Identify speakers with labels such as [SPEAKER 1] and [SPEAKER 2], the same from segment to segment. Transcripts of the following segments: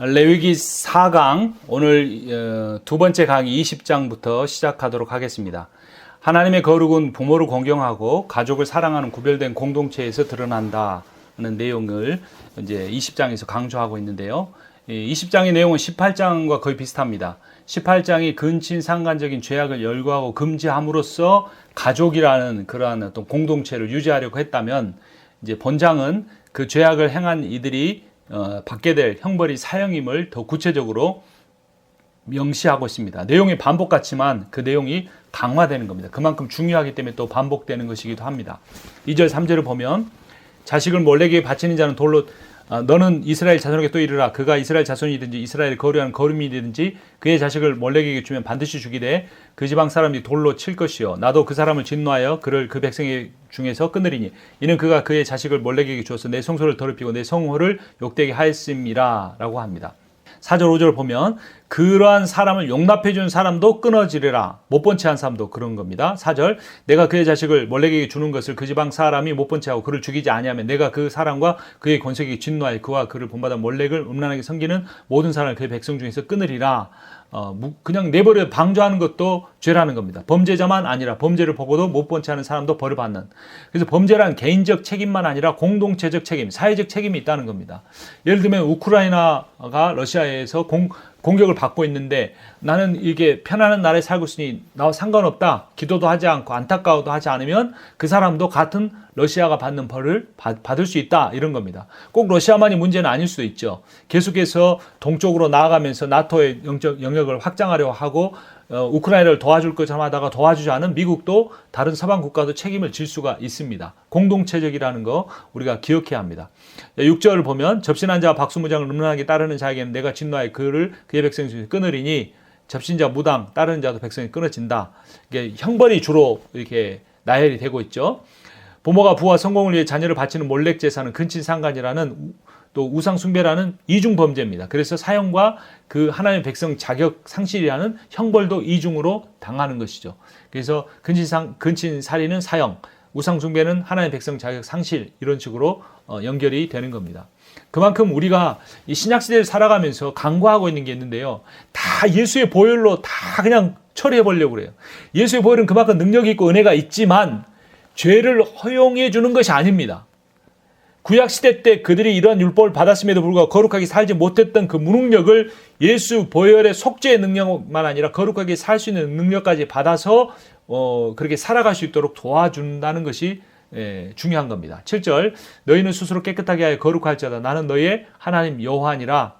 [SPEAKER 1] 레위기 4강 오늘 두 번째 강의 20장부터 시작하도록 하겠습니다. 하나님의 거룩은 부모를 공경하고 가족을 사랑하는 구별된 공동체에서 드러난다는 내용을 이제 20장에서 강조하고 있는데요. 20장의 내용은 18장과 거의 비슷합니다. 18장이 근친 상간적인 죄악을 열거하고 금지함으로써 가족이라는 그러한 어떤 공동체를 유지하려고 했다면, 이제 본장은 그 죄악을 행한 이들이 받게 될 형벌이 사형임을 더 구체적으로 명시하고 있습니다. 내용이 반복 같지만 그 내용이 강화되는 겁니다. 그만큼 중요하기 때문에 또 반복되는 것이기도 합니다. 2절 3절을 보면, 자식을 몰래에게 바치는 자는 돌로 너는 이스라엘 자손에게 또 이르라. 그가 이스라엘 자손이든지 이스라엘을 거류하는 거름이든지 그의 자식을 몰래에게 주면 반드시 죽이되 그 지방 사람이 돌로 칠 것이요 나도 그 사람을 진노하여 그를 그 백성 중에서 끊으리니 이는 그가 그의 자식을 몰래에게 주어서 내 성소를 더럽히고 내 성호를 욕되게 하였음이라 라고 합니다. 4절 5절 보면, 그러한 사람을 용납해 준 사람도 끊어지리라. 못 본 채 한 사람도 그런 겁니다. 4절, 내가 그의 자식을 몰래에게 주는 것을 그 지방 사람이 못 본 채 하고 그를 죽이지 아니하면 내가 그 사람과 그의 권세에게 진노하여 그와 그를 본받아 몰렉을 음란하게 섬기는 모든 사람을 그의 백성 중에서 끊으리라. 그냥 내버려 방조하는 것도 죄라는 겁니다. 범죄자만 아니라 범죄를 보고도 못 본 채 하는 사람도 벌을 받는. 그래서 범죄란 개인적 책임만 아니라 공동체적 책임, 사회적 책임이 있다는 겁니다. 예를 들면 우크라이나가 러시아에서 공격을 받고 있는데 나는 이게 편안한 나라에 살고 있으니 나와 상관없다, 기도도 하지 않고 안타까워도 하지 않으면 그 사람도 같은 러시아가 받는 벌을 받을 수 있다, 이런 겁니다. 꼭 러시아만이 문제는 아닐 수도 있죠. 계속해서 동쪽으로 나아가면서 나토의 영역을 확장하려고 하고 우크라이나를 도와줄 것처럼 하다가 도와주지 않은 미국도 다른 서방 국가도 책임을 질 수가 있습니다. 공동체적이라는 거 우리가 기억해야 합니다. 6절을 보면, 접신한 자와 박수무장을 음란하게 따르는 자에게는 내가 진노하여 그를 그의 백성 중에서 끊으리니 접신자 무당 따르는 자도 백성이 끊어진다. 이게 형벌이 주로 이렇게 나열이 되고 있죠. 부모가 부와 성공을 위해 자녀를 바치는 몰렉 제사는 근친상간이라는 또 우상 숭배라는 이중 범죄입니다. 그래서 사형과 그 하나님의 백성 자격 상실이라는 형벌도 이중으로 당하는 것이죠. 그래서 근친 살인은 사형, 우상 숭배는 하나님의 백성 자격 상실, 이런 식으로 연결이 되는 겁니다. 그만큼 우리가 이 신약 시대를 살아가면서 간과하고 있는 게 있는데요. 다 예수의 보혈로 다 그냥 처리해 보려고 그래요. 예수의 보혈은 그만큼 능력이 있고 은혜가 있지만 죄를 허용해 주는 것이 아닙니다. 구약시대 때 그들이 이러한 율법을 받았음에도 불구하고 거룩하게 살지 못했던 그 무능력을 예수 보혈의 속죄의 능력만 아니라 거룩하게 살 수 있는 능력까지 받아서 그렇게 살아갈 수 있도록 도와준다는 것이 중요한 겁니다. 7절, 너희는 스스로 깨끗하게 하여 거룩할지어다. 나는 너희의 하나님 여호와니라.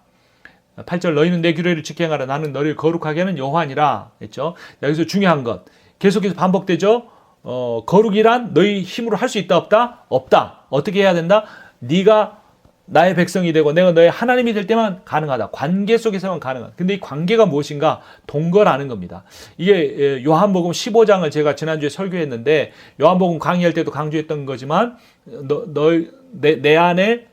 [SPEAKER 1] 8절, 너희는 내 규례를 지켜 행하라. 나는 너희를 거룩하게 하는 여호와니라 했죠. 여기서 중요한 것 계속해서 반복되죠. 거룩이란 너희 힘으로 할 수 있다 없다? 없다. 어떻게 해야 된다? 네가 나의 백성이 되고 내가 너의 하나님이 될 때만 가능하다. 관계 속에서만 가능하다. 근데 이 관계가 무엇인가? 동거라는 겁니다. 이게 요한복음 15장을 제가 지난주에 설교했는데, 요한복음 강의할 때도 강조했던 거지만 내 안에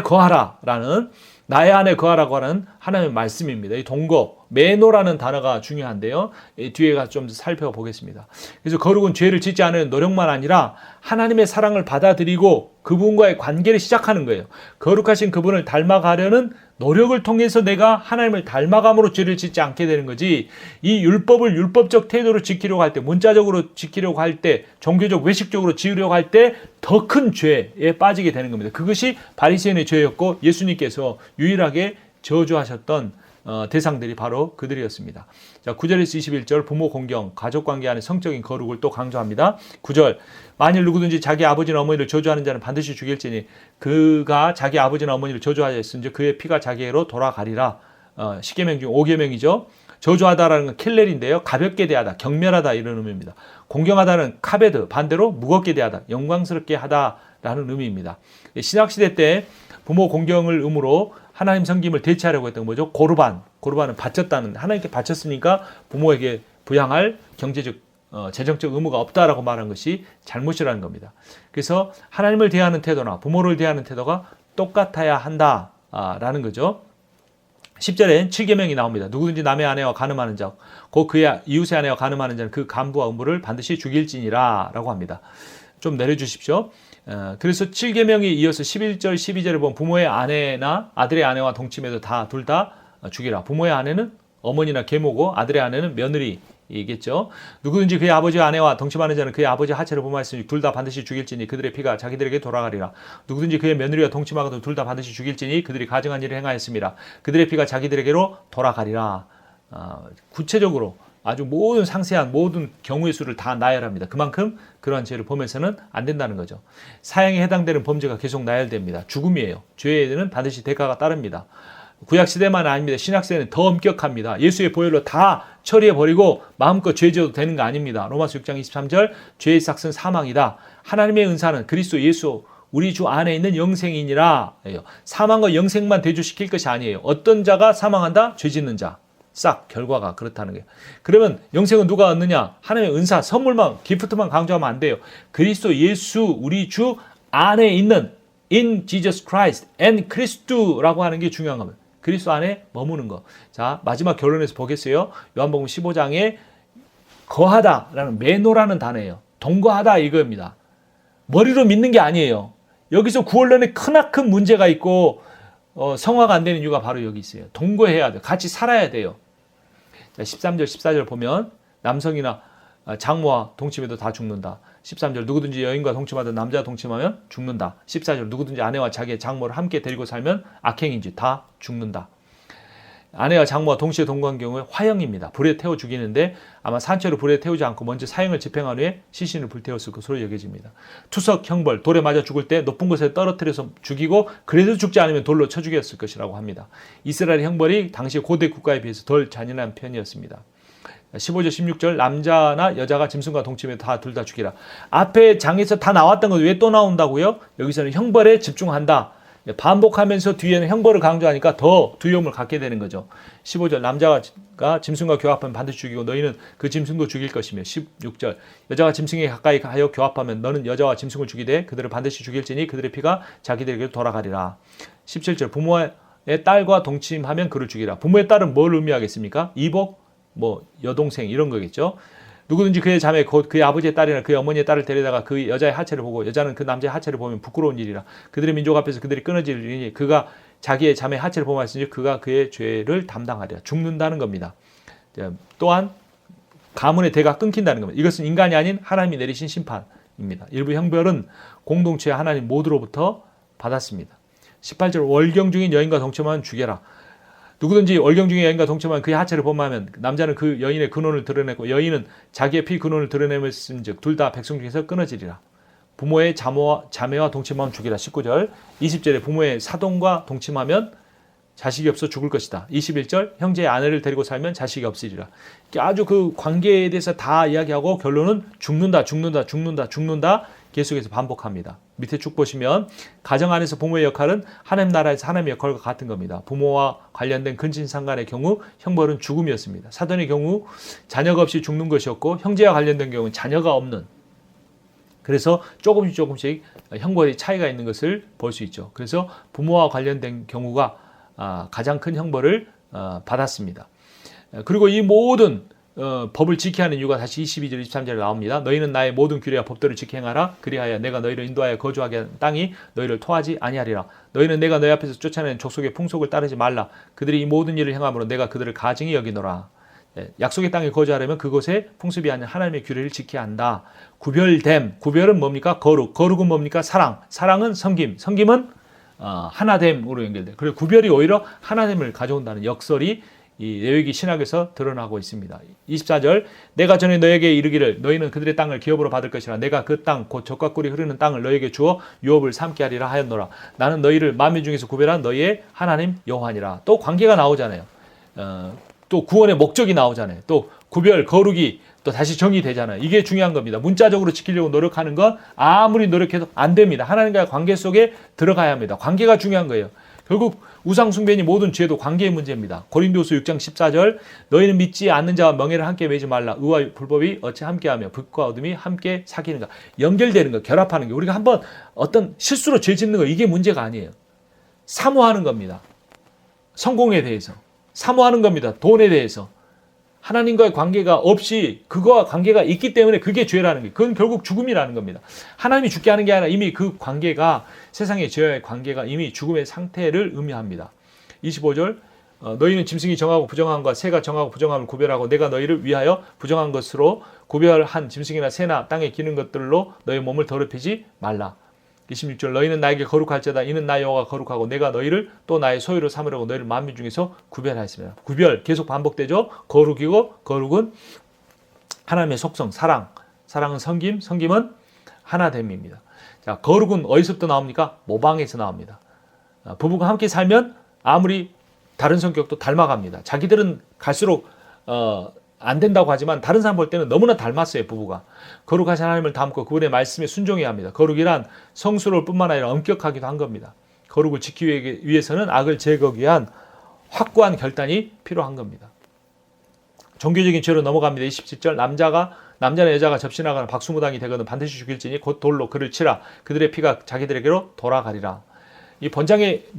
[SPEAKER 1] 거하라라는, 나의 안에 거하라고 하는 하나님의 말씀입니다. 이 동거, 매노라는 단어가 중요한데요. 뒤에 가서 좀 살펴보겠습니다. 그래서 거룩은 죄를 짓지 않는 노력만 아니라 하나님의 사랑을 받아들이고 그분과의 관계를 시작하는 거예요. 거룩하신 그분을 닮아가려는 노력을 통해서 내가 하나님을 닮아감으로 죄를 짓지 않게 되는 거지, 이 율법을 율법적 태도로 지키려고 할 때, 문자적으로 지키려고 할 때, 종교적 외식적으로 지으려고 할 때 더 큰 죄에 빠지게 되는 겁니다. 그것이 바리새인의 죄였고 예수님께서 유일하게 저주하셨던 대상들이 바로 그들이었습니다. 자, 9절에서 21절, 부모 공경, 가족관계 안의 성적인 거룩을 또 강조합니다. 9절, 만일 누구든지 자기 아버지나 어머니를 저주하는 자는 반드시 죽일지니 그가 자기 아버지나 어머니를 저주하였은즉 그의 피가 자기에게로 돌아가리라. 10계명 중 5계명이죠. 저주하다라는 건 킬렐인데요. 가볍게 대하다, 경멸하다, 이런 의미입니다. 공경하다는 카베드, 반대로 무겁게 대하다, 영광스럽게 하다라는 의미입니다. 신약시대 때 부모 공경을 의무로 하나님 섬김을 대체하려고 했던 거죠. 고르반은 바쳤다는, 하나님께 바쳤으니까 부모에게 부양할 경제적, 재정적 의무가 없다라고 말한 것이 잘못이라는 겁니다. 그래서 하나님을 대하는 태도나 부모를 대하는 태도가 똑같아야 한다라는 거죠. 10절엔 7계명이 나옵니다. 누구든지 남의 아내와 간음하는 자, 곧 그의 이웃의 아내와 간음하는 자는 그 간부와 음부를 반드시 죽일지니라 라고 합니다. 좀 내려주십시오. 그래서 7계명이 이어서 11절, 12절에 보면 부모의 아내나 아들의 아내와 동침해도 다 둘 다 죽이라. 부모의 아내는 어머니나 계모고 아들의 아내는 며느리이겠죠. 누구든지 그의 아버지와 아내와 동침하는 자는 그의 아버지 하체를 범하였으니 둘 다 반드시 죽일지니 그들의 피가 자기들에게 돌아가리라. 누구든지 그의 며느리와 동침하고도 둘 다 반드시 죽일지니 그들이 가증한 일을 행하였습니다. 그들의 피가 자기들에게로 돌아가리라. 구체적으로 아주 모든 상세한 모든 경우의 수를 다 나열합니다. 그만큼 그러한 죄를 범해서는 안 된다는 거죠. 사형에 해당되는 범죄가 계속 나열됩니다. 죽음이에요. 죄에는 반드시 대가가 따릅니다. 구약시대만 아닙니다. 신약시대는 더 엄격합니다. 예수의 보혈로 다 처리해버리고 마음껏 죄 지어도 되는 거 아닙니다. 로마서 6장 23절 죄의 삭은 사망이다. 하나님의 은사는 그리스도 예수 우리 주 안에 있는 영생이니라. 사망과 영생만 대조시킬 것이 아니에요. 어떤 자가 사망한다? 죄 짓는 자. 싹 결과가 그렇다는 거예요. 그러면 영생은 누가 얻느냐? 하나님의 은사, 선물만, 기프트만 강조하면 안 돼요. 그리스도 예수 우리 주 안에 있는 in Jesus Christ and 그리스도라고 하는 게 중요한 겁니다. 그리스도 안에 머무는 거. 자, 마지막 결론에서 보겠어요. 요한복음 15장에 거하다라는 매노라는 단어예요. 동거하다 이거입니다. 머리로 믿는 게 아니에요. 여기서 구원론에 크나큰 문제가 있고 성화가 안 되는 이유가 바로 여기 있어요. 동거해야 돼요. 같이 살아야 돼요. 자, 13절, 14절 보면 남성이나 장모와 동침해도 다 죽는다. 13절 누구든지 여인과 동침하든 남자와 동침하면 죽는다. 14절 누구든지 아내와 자기의 장모를 함께 데리고 살면 악행인지 다 죽는다. 아내와 장모와 동시에 동거한 경우에 화형입니다. 불에 태워 죽이는데 아마 산채로 불에 태우지 않고 먼저 사형을 집행한 후에 시신을 불태웠을 것으로 여겨집니다. 투석, 형벌, 돌에 맞아 죽을 때 높은 곳에 떨어뜨려서 죽이고 그래도 죽지 않으면 돌로 쳐 죽였을 것이라고 합니다. 이스라엘 형벌이 당시 고대 국가에 비해서 덜 잔인한 편이었습니다. 15절 16절 남자나 여자가 짐승과 동침해 다 둘 다 죽이라. 앞에 장에서 다 나왔던 것 왜 또 나온다고요? 여기서는 형벌에 집중한다. 반복하면서 뒤에는 형벌을 강조하니까 더 두려움을 갖게 되는 거죠. 15절 남자가 짐승과 교합하면 반드시 죽이고 너희는 그 짐승도 죽일 것이며 16절 여자가 짐승에 가까이 하여 교합하면 너는 여자와 짐승을 죽이되 그들을 반드시 죽일지니 그들의 피가 자기들에게 돌아가리라. 17절 부모의 딸과 동침하면 그를 죽이라. 부모의 딸은 뭘 의미하겠습니까? 이복, 여동생 이런 거겠죠. 누구든지 그의 자매 곧 그의 아버지의 딸이나 그의 어머니의 딸을 데려다가 그 여자의 하체를 보고 여자는 그 남자의 하체를 보면 부끄러운 일이라. 그들의 민족 앞에서 그들이 끊어지리니 그가 자기의 자매의 하체를 보았으니 그가 그의 죄를 담당하리라. 죽는다는 겁니다. 또한 가문의 대가 끊긴다는 겁니다. 이것은 인간이 아닌 하나님이 내리신 심판입니다. 일부 형벌은 공동체 하나님 모두로부터 받았습니다. 18절 월경 중인 여인과 동침하면 죽여라. 누구든지 월경 중에 여인과 동침하면 그의 하체를 범하면 남자는 그 여인의 근원을 드러내고 여인은 자기의 피 근원을 드러내면즉 둘 다 백성 중에서 끊어지리라. 부모의 자매와 동침하면 죽이라. 19절 20절에 부모의 사돈과 동침하면 자식이 없어 죽을 것이다. 21절 형제의 아내를 데리고 살면 자식이 없으리라. 아주 그 관계에 대해서 다 이야기하고 결론은 죽는다. 계속해서 반복합니다. 밑에 쭉 보시면 가정 안에서 부모의 역할은 하나님 나라에서 하나님의 역할과 같은 겁니다. 부모와 관련된 근친상간의 경우 형벌은 죽음이었습니다. 사돈의 경우 자녀가 없이 죽는 것이었고 형제와 관련된 경우는 자녀가 없는, 그래서 조금씩 형벌이 차이가 있는 것을 볼 수 있죠. 그래서 부모와 관련된 경우가 가장 큰 형벌을 받았습니다. 그리고 이 모든 법을 지켜야 하는 이유가 다시 22절 23절에 나옵니다. 너희는 나의 모든 규례와 법도를 지켜 행하라. 그리하여 내가 너희를 인도하여 거주하게 한 땅이 너희를 토하지 아니하리라. 너희는 내가 너희 앞에서 쫓아내는 족속의 풍속을 따르지 말라. 그들이 이 모든 일을 행함으로 내가 그들을 가증히 여기노라. 약속의 땅에 거주하려면 그곳에 풍습이 아닌 하나님의 규례를 지켜야 한다. 구별은 뭡니까? 거룩은 뭡니까? 사랑은 섬김은 하나됨으로 연결돼. 그리고 구별이 오히려 하나됨을 가져온다는 역설이 이 레위기 신학에서 드러나고 있습니다. 24절 내가 전에 너에게 이르기를 너희는 그들의 땅을 기업으로 받을 것이라. 내가 그 땅 곧 젖과 꿀이 흐르는 땅을 너에게 주어 유업을 삼게 하리라 하였노라. 나는 너희를 만민 중에서 구별한 너희의 하나님 여호와니라. 또 관계가 나오잖아요. 또 구원의 목적이 나오잖아요. 또 구별, 거룩이 또 다시 정의되잖아요. 이게 중요한 겁니다. 문자적으로 지키려고 노력하는 건 아무리 노력해도 안 됩니다. 하나님과의 관계 속에 들어가야 합니다. 관계가 중요한 거예요. 결국 우상 숭배니 모든 죄도 관계의 문제입니다. 고린도서 6장 14절 너희는 믿지 않는 자와 멍에를 함께 매지 말라. 의와 불법이 어찌 함께하며 빛과 어둠이 함께 사귀는가. 연결되는 거, 결합하는 거. 우리가 한번 어떤 실수로 죄 짓는 거 이게 문제가 아니에요. 사모하는 겁니다. 성공에 대해서 사모하는 겁니다. 돈에 대해서 하나님과의 관계가 없이 그거와 관계가 있기 때문에 그게 죄라는 거예요. 그건 결국 죽음이라는 겁니다. 하나님이 죽게 하는 게 아니라 이미 그 관계가 세상의 죄와의 관계가 이미 죽음의 상태를 의미합니다. 25절 너희는 짐승이 정하고 부정함과 새가 정하고 부정함을 구별하고 내가 너희를 위하여 부정한 것으로 구별한 짐승이나 새나 땅에 기는 것들로 너희 몸을 더럽히지 말라. 26절 너희는 나에게 거룩할지어다 이는 나 여호와가 거룩하고 내가 너희를 또 나의 소유로 삼으려고 너희를 만민 중에서 구별하였습니다. 구별 계속 반복되죠. 거룩이고 거룩은 하나님의 속성 사랑은 섬김 섬김은 하나됨입니다. 자, 거룩은 어디서부터 나옵니까? 모방에서 나옵니다. 부부가 함께 살면 아무리 다른 성격도 닮아갑니다. 자기들은 갈수록 안 된다고 하지만 다른 사람 볼 때는 너무나 닮았어요. 부부가 거룩하신 하나님을 닮고 그분의 말씀에 순종해야 합니다. 거룩이란 성스러울 뿐만 아니라 엄격하기도 한 겁니다. 거룩을 지키기 위해서는 악을 제거하기 위한 확고한 결단이 필요한 겁니다. 종교적인 죄로 넘어갑니다. 27절 남자나 여자가 접신하거나 박수무당이 되거든 반드시 죽일지니 곧 돌로 그를 치라. 그들의 피가 자기들에게로 돌아가리라. 이 번장의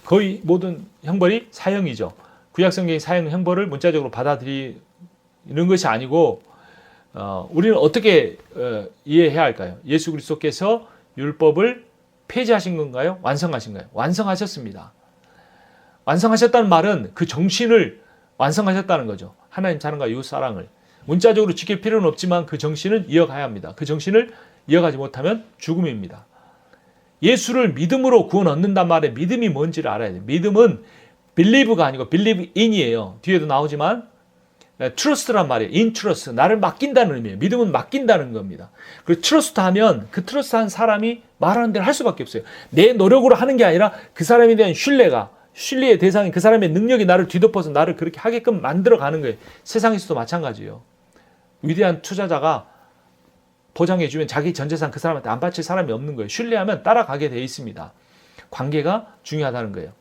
[SPEAKER 1] 거의 모든 형벌이 사형이죠. 구약성경의 사형 형벌을 문자적으로 받아들이는 것이 아니고 우리는 어떻게 이해해야 할까요? 예수 그리스도께서 율법을 폐지하신 건가요? 완성하신 건가요? 완성하셨습니다. 완성하셨다는 말은 그 정신을 완성하셨다는 거죠. 하나님 사랑과 이웃 사랑을 문자적으로 지킬 필요는 없지만 그 정신은 이어가야 합니다. 그 정신을 이어가지 못하면 죽음입니다. 예수를 믿음으로 구원 얻는단 말에 믿음이 뭔지를 알아야 돼요. 믿음은 believe가 아니고 believe in이에요. 뒤에도 나오지만 trust란 말이에요. in trust. 나를 맡긴다는 의미예요. 믿음은 맡긴다는 겁니다. 그리고 trust 하면 그 trust한 사람이 말하는 대로 할 수밖에 없어요. 내 노력으로 하는 게 아니라 그 사람에 대한 신뢰의 대상인 그 사람의 능력이 나를 뒤덮어서 나를 그렇게 하게끔 만들어가는 거예요. 세상에서도 마찬가지예요. 위대한 투자자가 보장해주면 자기 전 재산 그 사람한테 안 바칠 사람이 없는 거예요. 신뢰하면 따라가게 돼 있습니다. 관계가 중요하다는 거예요.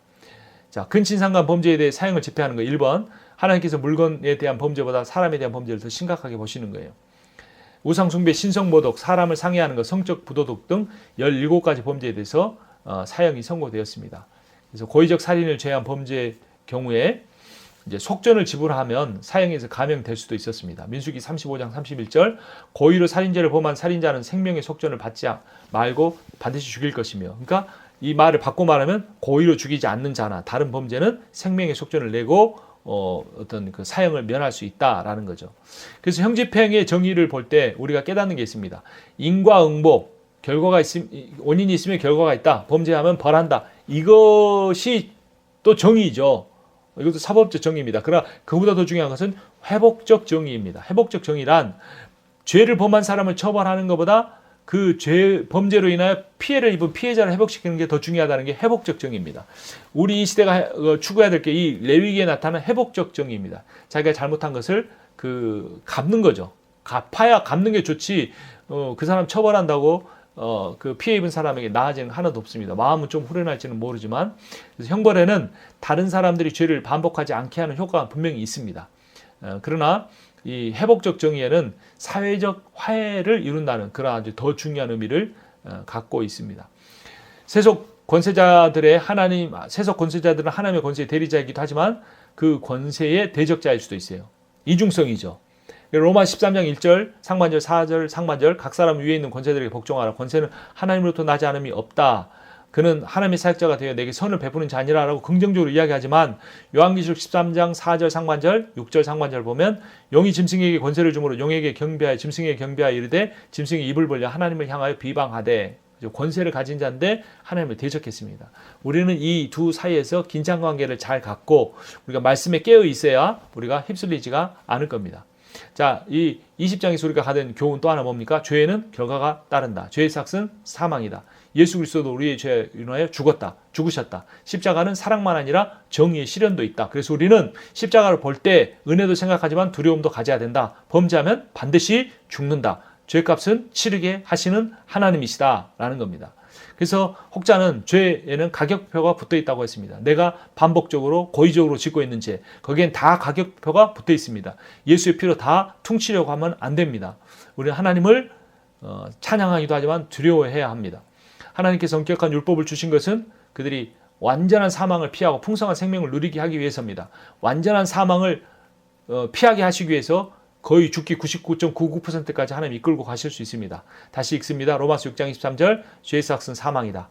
[SPEAKER 1] 자, 근친상간 범죄에 대해 사형을 집행하는 거 1번. 하나님께서 물건에 대한 범죄보다 사람에 대한 범죄를 더 심각하게 보시는 거예요. 우상숭배, 신성모독, 사람을 상해하는 것, 성적 부도덕 등 17가지 범죄에 대해서 사형이 선고되었습니다. 그래서 고의적 살인을 제한 범죄의 경우에 이제 속전을 지불하면 사형에서 감형될 수도 있었습니다. 민수기 35장 31절 고의로 살인죄를 범한 살인자는 생명의 속전을 받지 말고 반드시 죽일 것이며, 그러니까 이 말을 바꿔 말하면 고의로 죽이지 않는 자나 다른 범죄는 생명의 속전을 내고 어떤 그 사형을 면할 수 있다라는 거죠. 그래서 형집행의 정의를 볼 때 우리가 깨닫는 게 있습니다. 인과응보, 결과가 원인이 있으면 결과가 있다. 범죄하면 벌한다. 이것이 또 정의죠. 이것도 사법적 정의입니다. 그러나 그보다 더 중요한 것은 회복적 정의입니다. 회복적 정의란 죄를 범한 사람을 처벌하는 것보다 그 범죄로 인하여 피해를 입은 피해자를 회복시키는 게 더 중요하다는 게 회복적 정의입니다. 우리 이 시대가 추구해야 될 게 이 레위기에 나타난 회복적 정의입니다. 자기가 잘못한 것을 갚는 거죠. 갚아야 갚는 게 좋지. 그 사람 처벌한다고 그 피해 입은 사람에게 나아지는 거 하나도 없습니다. 마음은 좀 후련할지는 모르지만, 그래서 형벌에는 다른 사람들이 죄를 반복하지 않게 하는 효과가 분명히 있습니다. 그러나 이 회복적 정의에는 사회적 화해를 이룬다는 그런 아주 더 중요한 의미를 갖고 있습니다. 세속 권세자들은 하나님의 권세의 대리자이기도 하지만 그 권세의 대적자일 수도 있어요. 이중성이죠. 로마 13장 1절, 상반절, 4절, 상반절 각 사람 위에 있는 권세들에게 복종하라. 권세는 하나님으로부터 나지 않음이 없다. 그는 하나님의 사역자가 되어 내게 선을 베푸는 자 아니라라고 긍정적으로 이야기하지만 요한계시록 13장 4절 상반절, 6절 상반절 보면 용이 짐승에게 권세를 주므로 용에게 경배하여 짐승에게 경배하여 이르되 짐승이 입을 벌려 하나님을 향하여 비방하되, 권세를 가진 자인데 하나님을 대적했습니다. 우리는 이 두 사이에서 긴장 관계를 잘 갖고 우리가 말씀에 깨어 있어야 우리가 휩쓸리지가 않을 겁니다. 자, 이 20장에서 우리가 가진 교훈 또 하나 뭡니까? 죄에는 결과가 따른다. 죄의 삭은 사망이다. 예수 그리스도도 우리의 죄에 인하여 죽으셨다. 십자가는 사랑만 아니라 정의의 실현도 있다. 그래서 우리는 십자가를 볼 때 은혜도 생각하지만 두려움도 가져야 된다. 범죄하면 반드시 죽는다. 죄값은 치르게 하시는 하나님이시다라는 겁니다. 그래서 혹자는 죄에는 가격표가 붙어 있다고 했습니다. 내가 반복적으로 고의적으로 짓고 있는 죄, 거기엔 다 가격표가 붙어 있습니다. 예수의 피로 다 퉁치려고 하면 안 됩니다. 우리는 하나님을 찬양하기도 하지만 두려워해야 합니다. 하나님께서 엄격한 율법을 주신 것은 그들이 완전한 사망을 피하고 풍성한 생명을 누리게 하기 위해서입니다. 완전한 사망을 피하게 하시기 위해서 거의 죽기 99.99%까지 하나님 이끌고 가실 수 있습니다. 다시 읽습니다. 로마서 6장 23절 죄에서 학은 사망이다.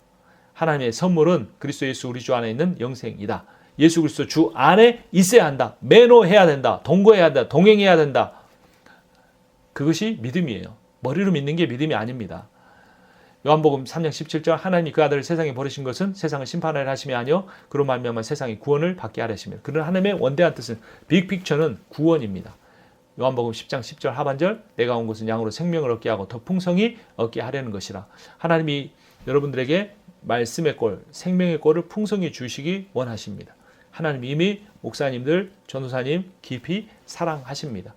[SPEAKER 1] 하나님의 선물은 그리스도 예수 우리 주 안에 있는 영생이다. 예수 그리스도 주 안에 있어야 한다. 매너해야 된다. 동거해야 된다. 동행해야 된다. 그것이 믿음이에요. 머리로 믿는 게 믿음이 아닙니다. 요한복음 3장 17절 하나님이 그 아들을 세상에 보내신 것은 세상을 심판하려 하심이 아니요 그로 말미암아 세상이 구원을 받게 하려 하심이라. 그런 하나님의 원대한 뜻은 빅픽처는 구원입니다. 요한복음 10장 10절 하반절 내가 온 것은 양으로 생명을 얻게 하고 더 풍성히 얻게 하려는 것이라. 하나님이 여러분들에게 말씀의 꼴, 생명의 꼴을 풍성히 주시기 원하십니다. 하나님 이미 목사님들, 전도사님 깊이 사랑하십니다.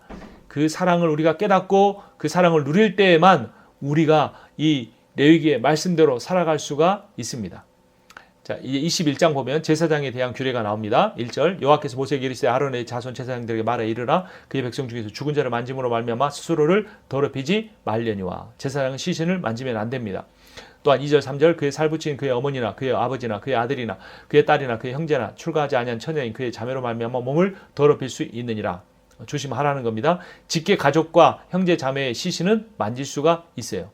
[SPEAKER 1] 그 사랑을 우리가 깨닫고 그 사랑을 누릴 때에만 우리가 이 레위기의 말씀대로 살아갈 수가 있습니다. 자, 이제 21장 보면 제사장에 대한 규례가 나옵니다. 1절 여호와께서 모세에게 이르시되 아론의 자손 제사장들에게 말하여 이르라 그의 백성 중에서 죽은 자를 만짐으로 말미암아 스스로를 더럽히지 말려니와. 제사장은 시신을 만지면 안 됩니다. 또한 2절 3절 그의 살붙인 그의 어머니나 그의 아버지나 그의 아들이나 그의 딸이나 그의 형제나 출가하지 아니한 처녀인 그의 자매로 말미암아 몸을 더럽힐 수 있느니라. 조심하라는 겁니다. 직계 가족과 형제 자매의 시신은 만질 수가 있어요.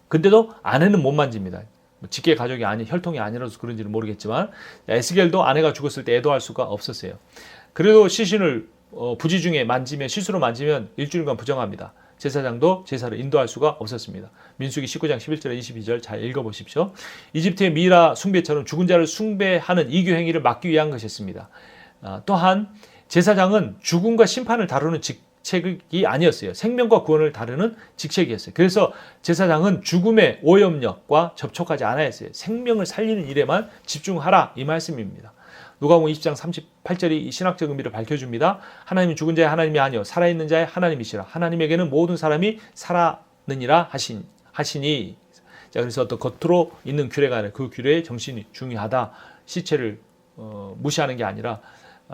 [SPEAKER 1] 근데도 아내는 못 만집니다. 직계 가족이 아닌 혈통이 아니라서 그런지는 모르겠지만 에스겔도 아내가 죽었을 때 애도할 수가 없었어요. 그래도 시신을 부지 중에 만지면 실수로 만지면 일주일간 부정합니다. 제사장도 제사를 인도할 수가 없었습니다. 민수기 19장 11절에 22절 잘 읽어보십시오. 이집트의 미라 숭배처럼 죽은 자를 숭배하는 이교 행위를 막기 위한 것이었습니다. 또한 제사장은 죽음과 심판을 다루는 직책이 아니었어요. 생명과 구원을 다루는 직책이었어요. 그래서 제사장은 죽음의 오염력과 접촉하지 않아야 했어요. 생명을 살리는 일에만 집중하라 이 말씀입니다. 누가복음 20장 38절이 신학적 의미를 밝혀줍니다. 하나님은 죽은 자의 하나님이 아니요 살아있는 자의 하나님이시라. 하나님에게는 모든 사람이 살아느니라 하시니. 자, 그래서 어떤 겉으로 있는 규례가 아니라 그 규례의 정신이 중요하다. 시체를 무시하는 게 아니라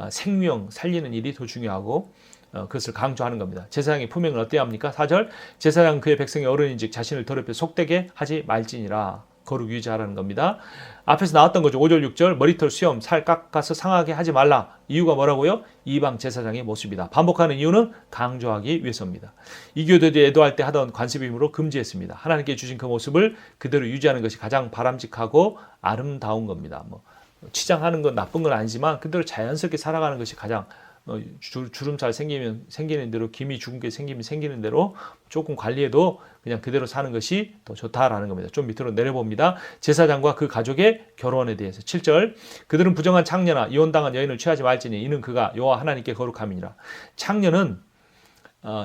[SPEAKER 1] 생명 살리는 일이 더 중요하고 그것을 강조하는 겁니다. 제사장의 품행은 어때야 합니까? 4절 제사장은 그의 백성의 어른인즉 자신을 더럽혀 속되게 하지 말지니라. 거룩 유지하라는 겁니다. 앞에서 나왔던 거죠. 5절 6절 머리털 수염 살 깎아서 상하게 하지 말라. 이유가 뭐라고요? 이방 제사장의 모습이다. 반복하는 이유는 강조하기 위해서입니다. 이교도들이 애도할 때 하던 관습임으로 금지했습니다. 하나님께 주신 그 모습을 그대로 유지하는 것이 가장 바람직하고 아름다운 겁니다. 치장하는 건 나쁜 건 아니지만 그대로 자연스럽게 살아가는 것이 가장 주름살 생기는 대로 김이 죽은 게 생기면 생기는 대로 조금 관리해도 그냥 그대로 사는 것이 더 좋다라는 겁니다. 좀 밑으로 내려봅니다. 제사장과 그 가족의 결혼에 대해서 7절 그들은 부정한 창녀나 이혼당한 여인을 취하지 말지니 이는 그가 여호와 하나님께 거룩함이니라. 창녀는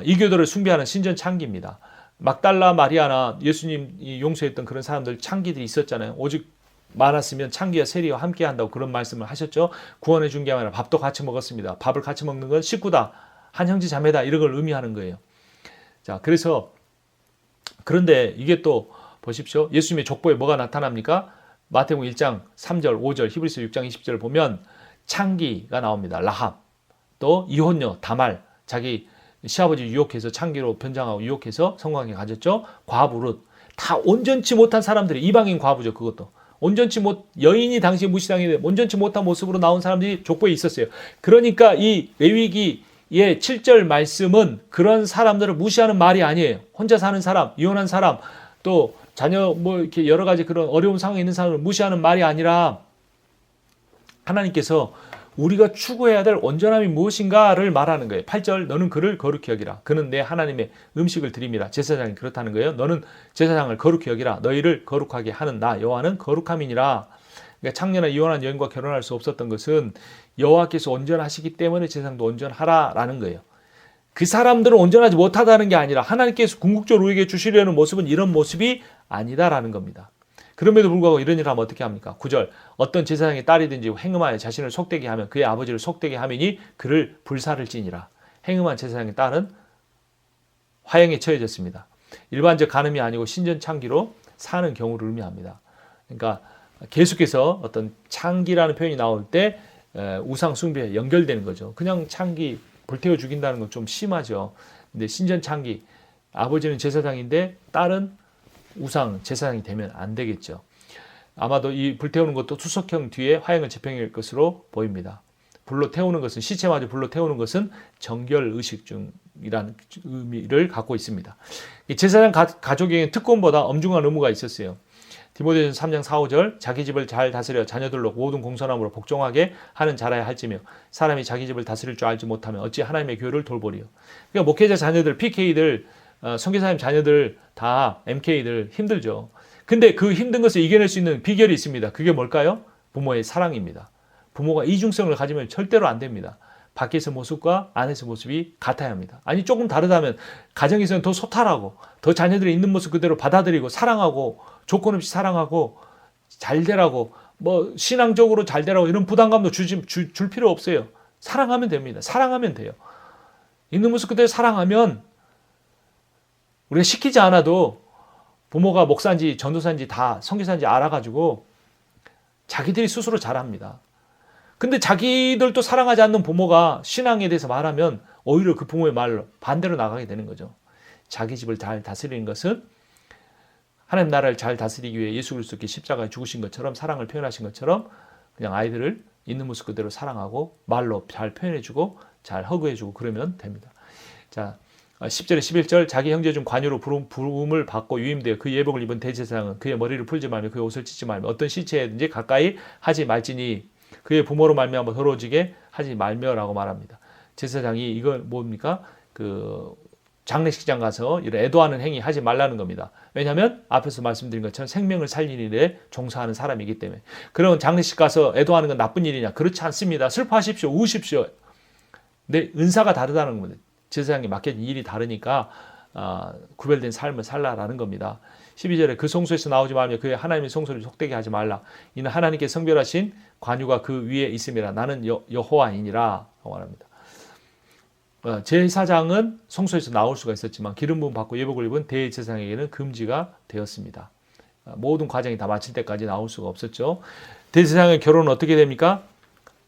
[SPEAKER 1] 이교도를 숭배하는 신전 창기입니다. 막달라 마리아나 예수님이 용서했던 그런 사람들 창기들이 있었잖아요. 오직 많았으면 창기와 세리와 함께 한다고 그런 말씀을 하셨죠. 구원해 준 게 아니라 밥도 같이 먹었습니다. 밥을 같이 먹는 건 식구다. 한 형제 자매다. 이런 걸 의미하는 거예요. 자, 그래서 그런데 이게 또 보십시오. 예수님의 족보에 뭐가 나타납니까? 마태복음 1장 3절 5절 히브리서 6장 20절을 보면 창기가 나옵니다. 라합 또 이혼녀 다말 자기 시아버지 유혹해서 창기로 변장하고 유혹해서 성공하게 가졌죠. 과부 룻 다 온전치 못한 사람들이 이방인 과부죠. 그것도 온전치 못 여인이 당시에 무시당했는데 온전치 못한 모습으로 나온 사람들이 족보에 있었어요. 그러니까 이 레위기의 7절 말씀은 그런 사람들을 무시하는 말이 아니에요. 혼자 사는 사람, 이혼한 사람, 또 자녀 이렇게 여러 가지 그런 어려운 상황에 있는 사람을 무시하는 말이 아니라 하나님께서 우리가 추구해야 될 온전함이 무엇인가를 말하는 거예요. 8절 너는 그를 거룩히 여기라. 그는 내 하나님의 음식을 드림이라. 제사장이 그렇다는 거예요. 너는 제사장을 거룩히 여기라. 너희를 거룩하게 하는 나 여호와는 거룩함이니라. 그러니까 창녀나 이혼한 여인과 결혼할 수 없었던 것은 여호와께서 온전하시기 때문에 제사장도 온전하라라는 거예요. 그 사람들은 온전하지 못하다는 게 아니라 하나님께서 궁극적으로 우리에게 주시려는 모습은 이런 모습이 아니다라는 겁니다. 그럼에도 불구하고 이런 일을 하면 어떻게 합니까? 9절 어떤 제사장의 딸이든지 행음하여 자신을 속되게 하면 그의 아버지를 속되게 하미니 그를 불사를 지니라. 행음한 제사장의 딸은 화형에 처해졌습니다. 일반적 간음이 아니고 신전 창기로 사는 경우를 의미합니다. 그러니까 계속해서 어떤 창기라는 표현이 나올 때 우상 숭배에 연결되는 거죠. 그냥 창기 불태워 죽인다는 건 좀 심하죠. 근데 신전 창기 아버지는 제사장인데 딸은 우상 제사장이 되면 안 되겠죠. 아마도 이 불태우는 것도 투석형 뒤에 화형을 재평일 것으로 보입니다. 불로 태우는 것은 시체마저 불로 태우는 것은 정결 의식 중이라는 의미를 갖고 있습니다. 제사장 가족에게는 특권보다 엄중한 의무가 있었어요. 디모데전서 3장 4, 5절 자기 집을 잘 다스려 자녀들로 모든 공손함으로 복종하게 하는 자라야 할지며 사람이 자기 집을 다스릴 줄 알지 못하면 어찌 하나님의 교회를 돌보리요. 그러니까 목회자 자녀들, PK들, 선교사님 자녀들 다 MK들 힘들죠. 근데 그 힘든 것을 이겨낼 수 있는 비결이 있습니다. 그게 뭘까요? 부모의 사랑입니다. 부모가 이중성을 가지면 절대로 안 됩니다. 밖에서 모습과 안에서 모습이 같아야 합니다. 아니 조금 다르다면 가정에서는 더 소탈하고 더 자녀들이 있는 모습 그대로 받아들이고 사랑하고 조건 없이 사랑하고 잘 되라고 뭐 신앙적으로 잘 되라고 이런 부담감도 줄 필요 없어요. 사랑하면 됩니다. 사랑하면 돼요. 있는 모습 그대로 사랑하면 우리가 시키지 않아도 부모가 목사인지 전도사인지 다 선교사인지 알아가지고 자기들이 스스로 잘합니다. 근데 자기들도 사랑하지 않는 부모가 신앙에 대해서 말하면 오히려 그 부모의 말로 반대로 나가게 되는 거죠. 자기 집을 잘 다스리는 것은 하나님 나라를 잘 다스리기 위해 예수 그리스도께 십자가에 죽으신 것처럼 사랑을 표현하신 것처럼 그냥 아이들을 있는 모습 그대로 사랑하고 말로 잘 표현해주고 잘 허그해주고 그러면 됩니다. 자, 10절에 11절 자기 형제 중 관유로 부름을 받고 유임되어 그 예복을 입은 대제사장은 그의 머리를 풀지 말며 그의 옷을 찢지 말며 어떤 시체든지 가까이 하지 말지니 그의 부모로 말미암아 더러워지게 하지 말며라고 말합니다. 제사장이 이거 뭡니까? 그 장례식장 가서 이런 애도하는 행위 하지 말라는 겁니다. 왜냐하면 앞에서 말씀드린 것처럼 생명을 살리는 일에 종사하는 사람이기 때문에. 그런 장례식 가서 애도하는 건 나쁜 일이냐? 그렇지 않습니다. 슬퍼하십시오. 우십시오. 내 은사가 다르다는 겁니다. 제사장이 맡겨진 일이 다르니까 구별된 삶을 살라라는 겁니다. 12절에 그 성소에서 나오지 말며 그의 하나님의 성소를 속되게 하지 말라. 이는 하나님께 성별하신 관유가 그 위에 있음이라. 나는 여호와이니라 말합니다. 제사장은 성소에서 나올 수가 있었지만 기름 부음 받고 예복을 입은 대제사장에게는 금지가 되었습니다. 모든 과정이 다 마칠 때까지 나올 수가 없었죠. 대제사장의 결혼은 어떻게 됩니까?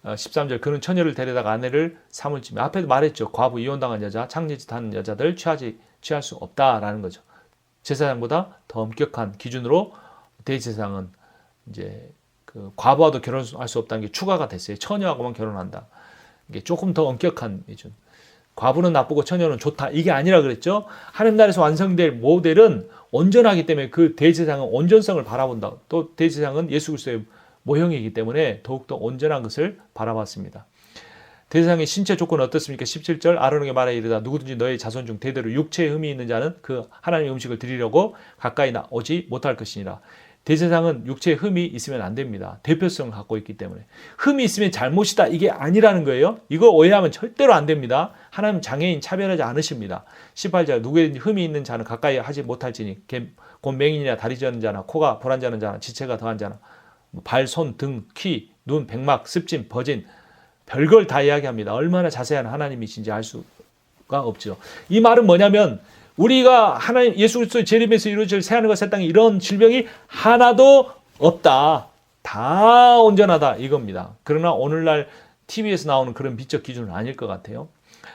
[SPEAKER 1] 13절 그는 처녀를 데려다가 아내를 삼을지며 앞에도 말했죠. 과부 이혼당한 여자, 창녀짓 하는 여자들 취할 수 없다라는 거죠. 제사장보다 더 엄격한 기준으로 대제사장은 이제 그 과부와도 결혼할 수 없다는 게 추가가 됐어요. 처녀하고만 결혼한다. 이게 조금 더 엄격한 기준. 과부는 나쁘고 처녀는 좋다. 이게 아니라 그랬죠. 하나님 나라에서 완성될 모델은 온전하기 때문에 그 대제사장은 온전성을 바라본다. 또 대제사장은 예수 그리스도의 모형이기 때문에 더욱더 온전한 것을 바라봤습니다. 대제사장의 신체 조건은 어떻습니까? 17절 아론에게 말하여 이르다 누구든지 너의 자손 중 대대로 육체에 흠이 있는 자는 그 하나님의 음식을 드리려고 가까이 오지 못할 것이니라. 대제사장은 육체에 흠이 있으면 안 됩니다. 대표성을 갖고 있기 때문에. 흠이 있으면 잘못이다 이게 아니라는 거예요. 이거 오해하면 절대로 안 됩니다. 하나님 장애인 차별하지 않으십니다. 18절 누구든지 흠이 있는 자는 가까이 하지 못할지니 곧 맹인이나 다리 저는 자나 코가 불안자는 자나 지체가 더한 자나 발, 손, 등, 키, 눈, 백막, 습진, 버진 별걸 다 이야기합니다. 얼마나 자세한 하나님이신지 알 수가 없죠. 이 말은 뭐냐면 우리가 하나님 예수 그리스도의 재림에서 이루어질 새하늘과 새 땅에 이런 질병이 하나도 없다. 다 온전하다 이겁니다. 그러나 오늘날 TV에서 나오는 그런 미적 기준은 아닐 것 같아요.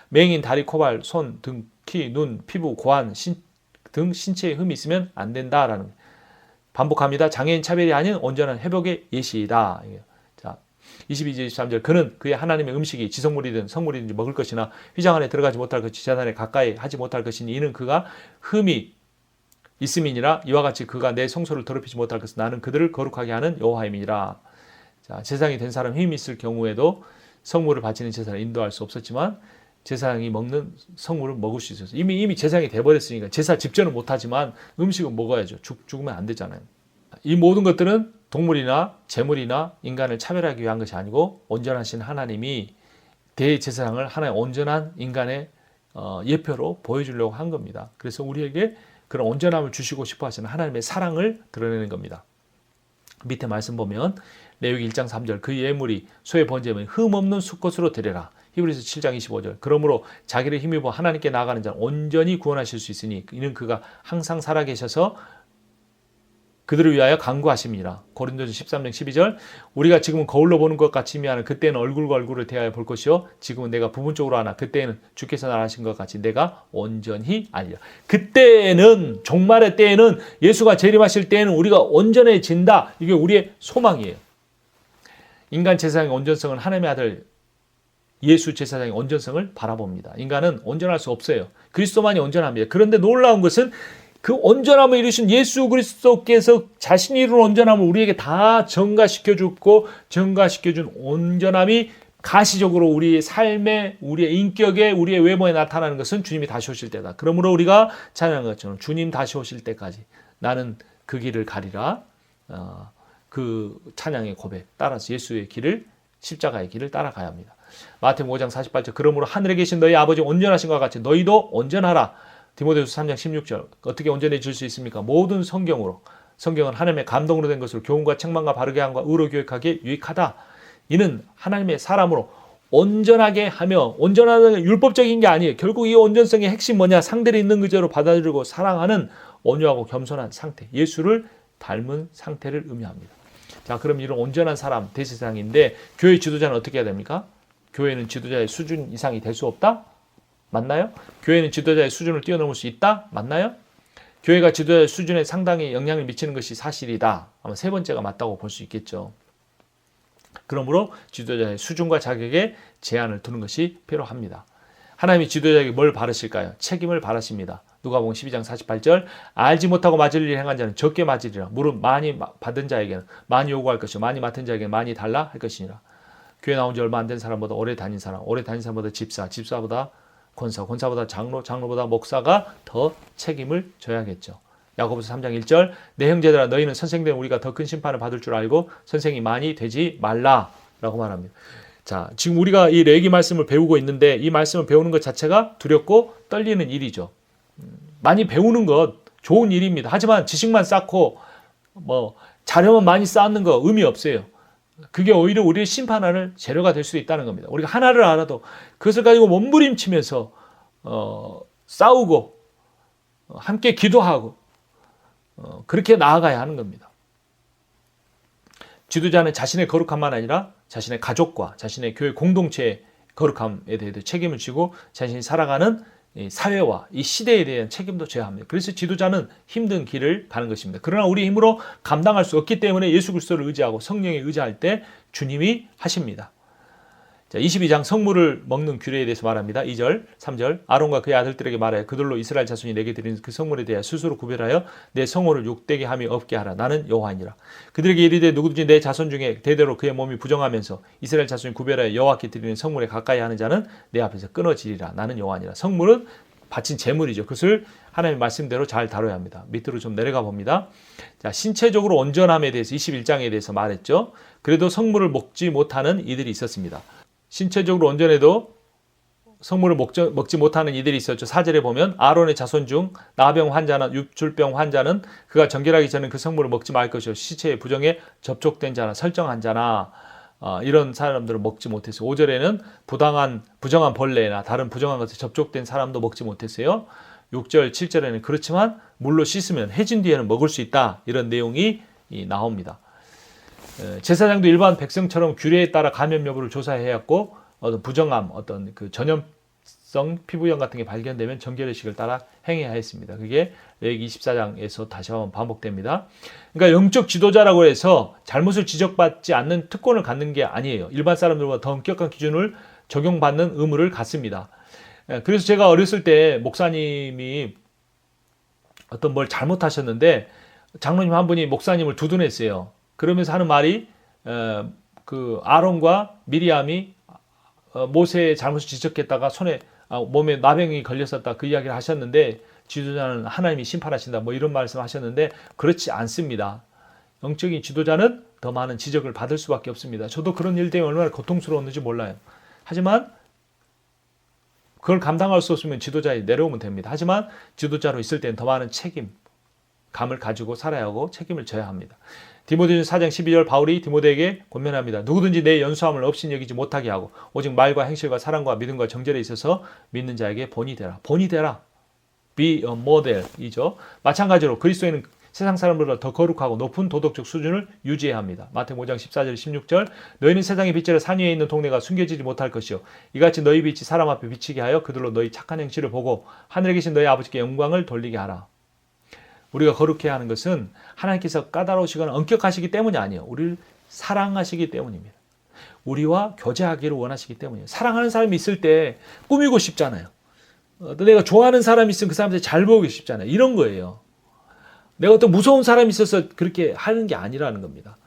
[SPEAKER 1] 맹인, 다리, 코발, 손, 등, 키, 눈, 피부, 고환 등 신체에 흠이 있으면 안 된다라는 거예요. 반복합니다. 장애인 차별이 아닌 온전한 회복의 예시이다. 자, 22절 23절 그는 그의 하나님의 음식이 지성물이든 성물이든지 먹을 것이나 휘장 안에 들어가지 못할 것이 제단에 가까이 하지 못할 것이니 이는 그가 흠이 있음이니라. 이와 같이 그가 내 성소를 더럽히지 못할 것은 나는 그들을 거룩하게 하는 여호와임이니라. 자, 제사장이 된 사람 힘이 있을 경우에도 성물을 바치는 제사를 인도할 수 없었지만 제사장이 먹는 성물을 먹을 수 있었어요. 이미 제사장이 돼버렸으니까 제사 집전은 못하지만 음식은 먹어야죠. 죽으면 안 되잖아요. 이 모든 것들은 동물이나 재물이나 인간을 차별하기 위한 것이 아니고 온전하신 하나님이 대제사장을 하나의 온전한 인간의 예표로 보여주려고 한 겁니다. 그래서 우리에게 그런 온전함을 주시고 싶어 하시는 하나님의 사랑을 드러내는 겁니다. 밑에 말씀 보면 레위기 1장 3절 그 예물이 소의 번제면 흠없는 수컷으로 드려라. 히브리서 7장 25절 그러므로 자기를 힘입어 하나님께 나아가는 자는 온전히 구원하실 수 있으니 이는 그가 항상 살아계셔서 그들을 위하여 간구하심이라. 고린도서 13장 12절 우리가 지금은 거울로 보는 것 같이 미하는 그때는 얼굴과 얼굴을 대하여 볼 것이요 지금은 내가 부분적으로 하나 그때는 주께서 나라하신 것 같이 내가 온전히 알리라. 그때는 종말의 때에는 예수가 재림하실 때에는 우리가 온전해진다. 이게 우리의 소망이에요. 인간 제사장의 온전성은 하나님의 아들
[SPEAKER 2] 예수 제사장의 온전성을 바라봅니다. 인간은 온전할 수 없어요. 그리스도만이 온전합니다. 그런데 놀라운 것은 그 온전함을 이루신 예수 그리스도께서 자신이 이룬 온전함을 우리에게 다 전가시켜 주고 전가시켜 준 온전함이 가시적으로 우리의 삶에, 우리의 인격에, 우리의 외모에 나타나는 것은 주님이 다시 오실 때다. 그러므로 우리가 찬양한 것처럼 주님 다시 오실 때까지 나는 그 길을 가리라. 그 찬양의 고백 따라서 예수의 길을, 십자가의 길을 따라가야 합니다. 마태복음 5장 48절 그러므로 하늘에 계신 너희 아버지 온전하신 것과 같이 너희도 온전하라. 디모데후서 3장 16절 어떻게 온전해질 수 있습니까? 모든 성경으로, 성경은 하나님의 감동으로 된 것으로 교훈과 책망과 바르게 함과 의로 교육하기에 유익하다. 이는 하나님의 사람으로 온전하게 하며, 온전하는 율법적인 게 아니에요. 결국 이 온전성의 핵심 뭐냐? 상대를 있는 그대로 받아들이고 사랑하는 온유하고 겸손한 상태, 예수를 닮은 상태를 의미합니다. 자, 그럼 이런 온전한 사람 대세상인데 교회 지도자는 어떻게 해야 됩니까? 교회는 지도자의 수준 이상이 될 수 없다? 맞나요? 교회는 지도자의 수준을 뛰어넘을 수 있다? 맞나요? 교회가 지도자의 수준에 상당히 영향을 미치는 것이 사실이다. 아마 세 번째가 맞다고 볼 수 있겠죠. 그러므로 지도자의 수준과 자격에 제한을 두는 것이 필요합니다. 하나님이 지도자에게 뭘 바라실까요? 책임을 바라십니다. 누가복음 12장 48절 알지 못하고 맞을 일을 행한 자는 적게 맞으리라. 무릇 많이 받은 자에게는 많이 요구할 것이요 많이 맡은 자에게는 많이 달라 할 것이니라. 교회 나온 지 얼마 안 된 사람보다 오래 다닌 사람, 오래 다닌 사람보다 집사, 집사보다 권사, 권사보다 장로, 장로보다 목사가 더 책임을 져야겠죠. 야고보서 3장 1절 내 형제들아 너희는 선생된 우리가 더 큰 심판을 받을 줄 알고 선생이 많이 되지 말라라고 말합니다. 자, 지금 우리가 이 레위기 말씀을 배우고 있는데 이 말씀을 배우는 것 자체가 두렵고 떨리는 일이죠. 많이 배우는 것 좋은 일입니다. 하지만 지식만 쌓고 자료만 많이 쌓는 거 의미 없어요. 그게 오히려 우리를 심판하는 재료가 될 수도 있다는 겁니다. 우리가 하나를 알아도 그것을 가지고 몸부림치면서 싸우고 함께 기도하고 그렇게 나아가야 하는 겁니다. 지도자는 자신의 거룩함만 아니라 자신의 가족과 자신의 교회 공동체의 거룩함에 대해 책임을 지고 자신이 살아가는 이 사회와 이 시대에 대한 책임도 져야 합니다. 그래서 지도자는 힘든 길을 가는 것입니다. 그러나 우리 힘으로 감당할 수 없기 때문에 예수 그리스도를 의지하고 성령에 의지할 때 주님이 하십니다. 자, 22장 성물을 먹는 규례에 대해서 말합니다. 2절, 3절 아론과 그의 아들들에게 말하여 그들로 이스라엘 자손이 내게 드리는 그 성물에 대하여 스스로 구별하여 내 성호를 욕되게 함이 없게 하라. 나는 여호와니라. 그들에게 이르되 누구든지 내 자손 중에 대대로 그의 몸이 부정하면서 이스라엘 자손이 구별하여 여호와께 드리는 성물에 가까이 하는 자는 내 앞에서 끊어지리라. 나는 여호와니라. 성물은 바친 제물이죠. 그것을 하나님의 말씀대로 잘 다뤄야 합니다. 밑으로 좀 내려가 봅니다. 자, 신체적으로 온전함에 대해서 21장에 대해서 말했죠. 그래도 성물을 먹지 못하는 이들이 있었습니다. 신체적으로 온전해도 성물을 먹지 못하는 이들이 있었죠. 4절에 보면 아론의 자손 중 나병 환자나 육출병 환자는 그가 정결하기 전에 그 성물을 먹지 말 것이요 시체의 부정에 접촉된 자나 설정한 자나 이런 사람들은 먹지 못했어요. 5절에는 부정한 벌레나 다른 부정한 것에 접촉된 사람도 먹지 못했어요. 6절, 7절에는 그렇지만 물로 씻으면 해진 뒤에는 먹을 수 있다. 이런 내용이 나옵니다. 제사장도 일반 백성처럼 규례에 따라 감염 여부를 조사해야 했고 어떤 부정함, 어떤 그 전염성 피부염 같은 게 발견되면 정결의식을 따라 행해야 했습니다. 그게 레위기 24장에서 다시 한번 반복됩니다. 그러니까 영적 지도자라고 해서 잘못을 지적받지 않는 특권을 갖는 게 아니에요. 일반 사람들보다 더 엄격한 기준을 적용받는 의무를 갖습니다. 그래서 제가 어렸을 때 목사님이 어떤 뭘 잘못하셨는데 장로님 한 분이 목사님을 두둔했어요. 그러면서 하는 말이 그 아론과 미리암이 모세의 잘못을 지적했다가 몸에 나병이 걸렸었다 그 이야기를 하셨는데 지도자는 하나님이 심판하신다 뭐 이런 말씀을 하셨는데 그렇지 않습니다. 영적인 지도자는 더 많은 지적을 받을 수밖에 없습니다. 저도 그런 일 때문에 얼마나 고통스러웠는지 몰라요. 하지만 그걸 감당할 수 없으면 지도자에 내려오면 됩니다. 하지만 지도자로 있을 때는 더 많은 책임감을 가지고 살아야 하고 책임을 져야 합니다. 디모데전서 4장 12절 바울이 디모데에게 권면합니다. 누구든지 내 연수함을 없인 여기지 못하게 하고 오직 말과 행실과 사랑과 믿음과 정절에 있어서 믿는 자에게 본이 되라. 본이 되라. Be a model이죠. 마찬가지로 그리스도인은 세상 사람들보다 더 거룩하고 높은 도덕적 수준을 유지해야 합니다. 마태복음 5장 14절 16절 너희는 세상의 빛이라 산 위에 있는 동네가 숨겨지지 못할 것이요 이같이 너희 빛이 사람 앞에 비치게 하여 그들로 너희 착한 행실을 보고 하늘에 계신 너희 아버지께 영광을 돌리게 하라. 우리가 거룩해야 하는 것은 하나님께서 까다로우시거나 엄격하시기 때문이 아니에요. 우리를 사랑하시기 때문입니다. 우리와 교제하기를 원하시기 때문이에요. 사랑하는 사람이 있을 때 꾸미고 싶잖아요. 또 내가 좋아하는 사람이 있으면 그 사람한테 잘 보이고 싶잖아요. 이런 거예요. 내가 또 무서운 사람이 있어서 그렇게 하는 게 아니라는 겁니다.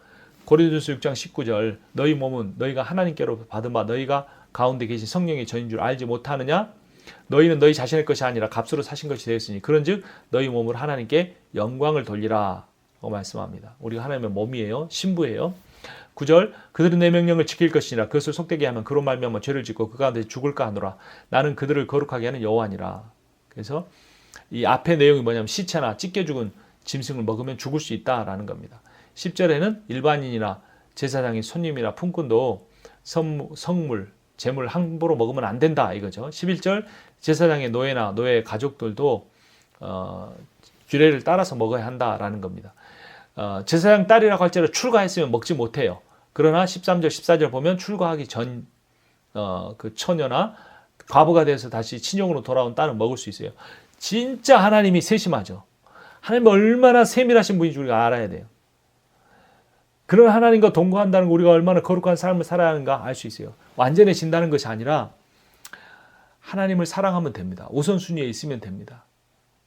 [SPEAKER 2] 고린도전서 6장 19절 너희 몸은 너희가 하나님께로 받은 바 너희가 가운데 계신 성령의 전인 줄 알지 못하느냐? 너희는 너희 자신의 것이 아니라 값으로 사신 것이 되었으니 그런즉 너희 몸을 하나님께 영광을 돌리라 고 말씀합니다. 우리가 하나님의 몸이에요. 신부예요. 9절 그들은 내 명령을 지킬 것이니라 그것을 속되게 하면 그로 말미암아 죄를 짓고 그 가운데 죽을까 하노라. 나는 그들을 거룩하게 하는 여호와니라. 그래서 이 앞의 내용이 뭐냐면 시체나 찢겨 죽은 짐승을 먹으면 죽을 수 있다라는 겁니다. 10절에는 일반인이나 제사장인 손님이나 품꾼도 성물, 재물 함부로 먹으면 안 된다 이거죠. 11절 제사장의 노예나 노예 가족들도 규례를 따라서 먹어야 한다라는 겁니다. 제사장 딸이라고 할지라도 출가했으면 먹지 못해요. 그러나 13절, 14절 보면 출가하기 전 그 처녀나 과부가 돼서 다시 친정으로 돌아온 딸은 먹을 수 있어요. 진짜 하나님이 세심하죠. 하나님이 얼마나 세밀하신 분인지 우리가 알아야 돼요. 그런 하나님과 동거한다는 거 우리가 얼마나 거룩한 삶을 살아야 하는가 알 수 있어요. 완전해진다는 것이 아니라 하나님을 사랑하면 됩니다. 우선순위에 있으면 됩니다.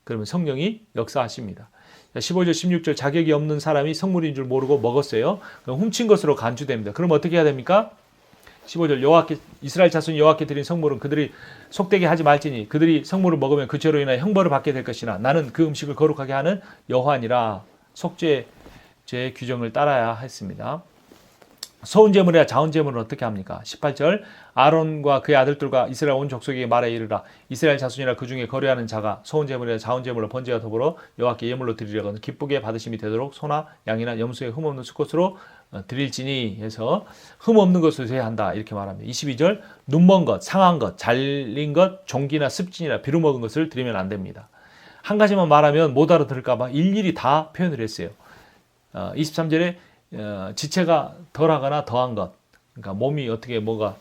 [SPEAKER 2] 그러면 성령이 역사하십니다. 15절 16절 자격이 없는 사람이 성물인 줄 모르고 먹었어요. 그럼 훔친 것으로 간주됩니다. 그럼 어떻게 해야 됩니까? 15절 여호와께 이스라엘 자손이 여호와께 드린 성물은 그들이 속되게 하지 말지니 그들이 성물을 먹으면 그 죄로 인하여 형벌을 받게 될 것이나 나는 그 음식을 거룩하게 하는 여호와니라. 속죄 제 규정을 따라야 했습니다. 소은 제물이나 자은 제물은 어떻게 합니까? 18절 아론과 그의 아들들과 이스라엘 온 족속에게 말해 이르라. 이스라엘 자손이라 그 중에 거래하는 자가 소은 제물이나 자은 제물로 번제와 더불어 여호와께 예물로 드리려거든 기쁘게 받으심이 되도록 소나 양이나 염소의 흠없는 수컷으로 드릴지니 해서 흠없는 것을 제해야 한다 이렇게 말합니다. 22절 눈먼 것, 상한 것, 잘린 것, 종기나 습진이나 비루 먹은 것을 드리면 안 됩니다. 한 가지만 말하면 못 알아들을까 봐 일일이 다 표현을 했어요. 23절에 지체가 덜하거나 더한 것, 그러니까 몸이 어떻게 뭐가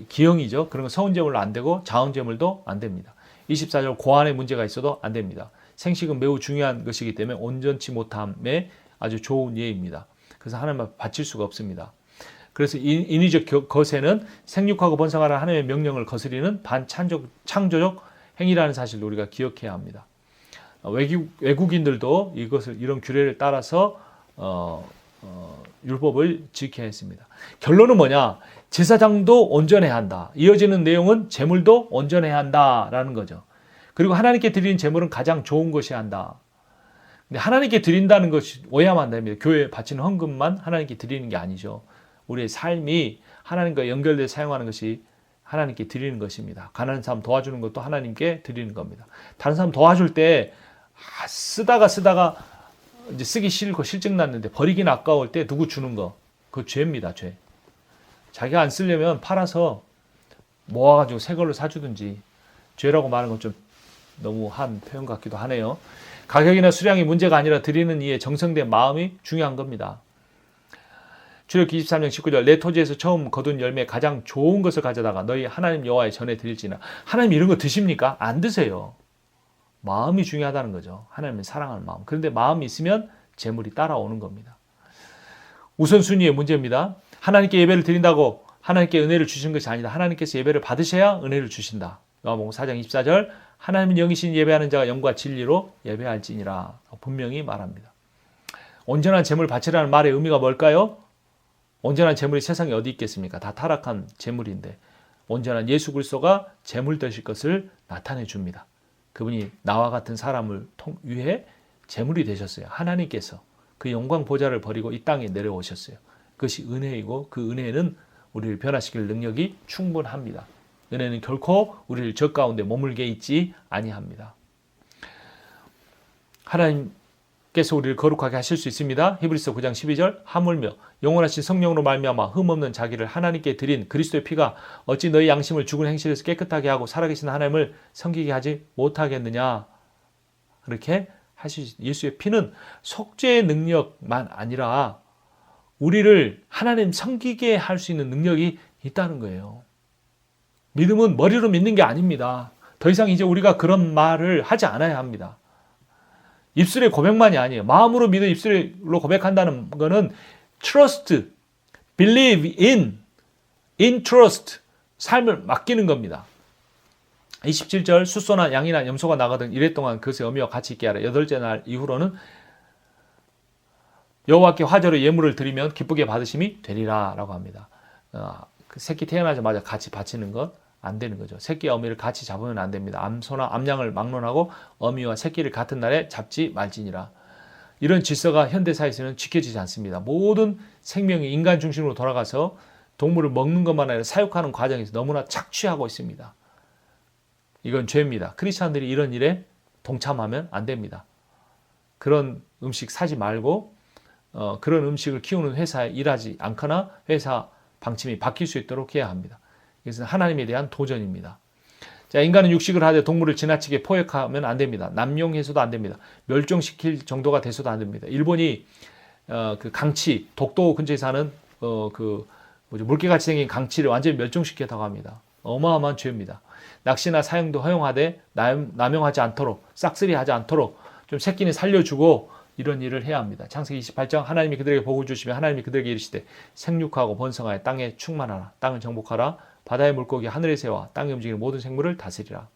[SPEAKER 2] 기형이죠. 그런 건 서운제물로 안 되고 자운제물도 안 됩니다. 24절 고안에 문제가 있어도 안 됩니다. 생식은 매우 중요한 것이기 때문에 온전치 못함에 아주 좋은 예입니다. 그래서 하나님 앞에 바칠 수가 없습니다. 그래서 인위적 거세는 생육하고 번성하라는 하나님의 명령을 거스리는 반창조적 행위라는 사실을 우리가 기억해야 합니다. 외국인들도 이런 규례를 따라서 율법을 지켜야 했습니다. 결론은 뭐냐? 제사장도 온전해야 한다. 이어지는 내용은 제물도 온전해야 한다라는 거죠. 그리고 하나님께 드리는 제물은 가장 좋은 것이 한다. 근데 하나님께 드린다는 것이 오해하면 안 됩니다. 교회에 바치는 헌금만 하나님께 드리는 게 아니죠. 우리의 삶이 하나님과 연결돼 사용하는 것이 하나님께 드리는 것입니다. 가난한 사람 도와주는 것도 하나님께 드리는 겁니다. 다른 사람 도와줄 때 쓰다가 이제 쓰기 싫고 실증 났는데 버리긴 아까울 때 누구 주는 거 그거 죄입니다. 죄. 자기가 안 쓰려면 팔아서 모아가지고 새 걸로 사주든지 죄라고 말하는 건 좀 너무 한 표현 같기도 하네요. 가격이나 수량이 문제가 아니라 드리는 이의 정성된 마음이 중요한 겁니다. 출애굽기 23장 19절 내 토지에서 처음 거둔 열매 가장 좋은 것을 가져다가 너희 하나님 여호와의 전에 드릴지나. 하나님 이런 거 드십니까? 안 드세요. 마음이 중요하다는 거죠. 하나님을 사랑하는 마음. 그런데 마음이 있으면 재물이 따라오는 겁니다. 우선순위의 문제입니다. 하나님께 예배를 드린다고 하나님께 은혜를 주시는 것이 아니다. 하나님께서 예배를 받으셔야 은혜를 주신다. 요한복음 4장 24절 하나님은 영이신 예배하는 자가 영과 진리로 예배할지니라. 분명히 말합니다. 온전한 재물 바치라는 말의 의미가 뭘까요? 온전한 재물이 세상에 어디 있겠습니까? 다 타락한 재물인데 온전한 예수 그리스도가 재물 되실 것을 나타내 줍니다. 그분이 나와 같은 사람을 위해 재물이 되셨어요. 하나님께서 그 영광 보좌를 버리고 이 땅에 내려오셨어요. 그것이 은혜이고 그 은혜는 우리를 변화시킬 능력이 충분합니다. 은혜는 결코 우리를 적 가운데 머물게 있지 아니합니다. 하나님께서 우리를 거룩하게 하실 수 있습니다. 히브리서 9장 12절 하물며 영원하신 성령으로 말미암아 흠없는 자기를 하나님께 드린 그리스도의 피가 어찌 너희 양심을 죽은 행실에서 깨끗하게 하고 살아계신 하나님을 섬기게 하지 못하겠느냐. 그렇게 하시 예수의 피는 속죄의 능력만 아니라 우리를 하나님 섬기게 할 수 있는 능력이 있다는 거예요. 믿음은 머리로 믿는 게 아닙니다. 더 이상 이제 우리가 그런 말을 하지 않아야 합니다. 입술의 고백만이 아니에요. 마음으로 믿어 입술로 고백한다는 거는 trust, believe in, entrust, 삶을 맡기는 겁니다. 27절 숫소나 양이나 염소가 나가든 이래 동안 그것의 어미와 같이 있게 하라. 8째 날 이후로는 여호와께 화제로 예물을 드리면 기쁘게 받으심이 되리라 라고 합니다. 그 새끼 태어나자마자 같이 바치는 것 안 되는 거죠. 새끼와 어미를 같이 잡으면 안 됩니다. 암소나 암양을 막론하고 어미와 새끼를 같은 날에 잡지 말지니라. 이런 질서가 현대사회에서는 지켜지지 않습니다. 모든 생명이 인간 중심으로 돌아가서 동물을 먹는 것만 아니라 사육하는 과정에서 너무나 착취하고 있습니다. 이건 죄입니다. 크리스찬들이 이런 일에 동참하면 안 됩니다. 그런 음식 사지 말고 그런 음식을 키우는 회사에 일하지 않거나 회사 방침이 바뀔 수 있도록 해야 합니다. 이것은 하나님에 대한 도전입니다. 자, 인간은 육식을 하되 동물을 지나치게 포획하면 안 됩니다. 남용해서도 안 됩니다. 멸종시킬 정도가 돼서도 안 됩니다. 일본이 그 강치, 독도 근처에 사는 물개같이 생긴 강치를 완전히 멸종시켰다고 합니다. 어마어마한 죄입니다. 낚시나 사용도 허용하되 남용하지 않도록, 싹쓸이하지 않도록 좀 새끼는 살려주고 이런 일을 해야 합니다. 창세기 28장 하나님이 그들에게 복을 주시며 하나님이 그들에게 이르시되 생육하고 번성하여 땅에 충만하라. 땅을 정복하라. 바다의 물고기 하늘의 새와 땅에 움직이는 모든 생물을 다스리라.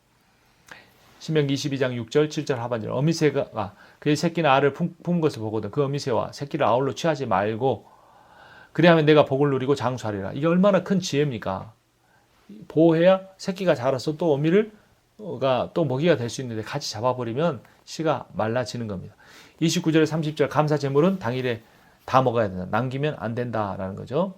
[SPEAKER 2] 신명기 22장 6절 7절 하반절 어미새가 그의 새끼나 알을 품은 것을 보거든 그 어미새와 새끼를 아울러 취하지 말고 그리하면 내가 복을 누리고 장수하리라. 이게 얼마나 큰 지혜입니까? 보호해야 새끼가 자라서 또 어미가 또 먹이가 될 수 있는데 같이 잡아버리면 씨가 말라지는 겁니다. 29절에 30절 감사 제물은 당일에 다 먹어야 된다. 남기면 안 된다라는 거죠.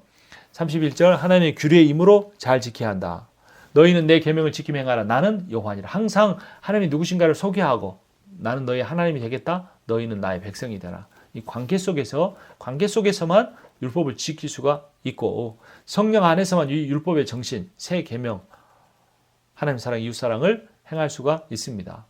[SPEAKER 2] 31절 하나님의 규례의 임으로 잘 지켜야 한다. 너희는 내 계명을 지키며 행하라. 나는 여호와니라. 항상 하나님이 누구신가를 소개하고 나는 너희 하나님이 되겠다. 너희는 나의 백성이 되라. 이 관계 속에서만 율법을 지킬 수가 있고 성령 안에서만 이 율법의 정신, 새 계명, 하나님 사랑, 이웃 사랑을 행할 수가 있습니다.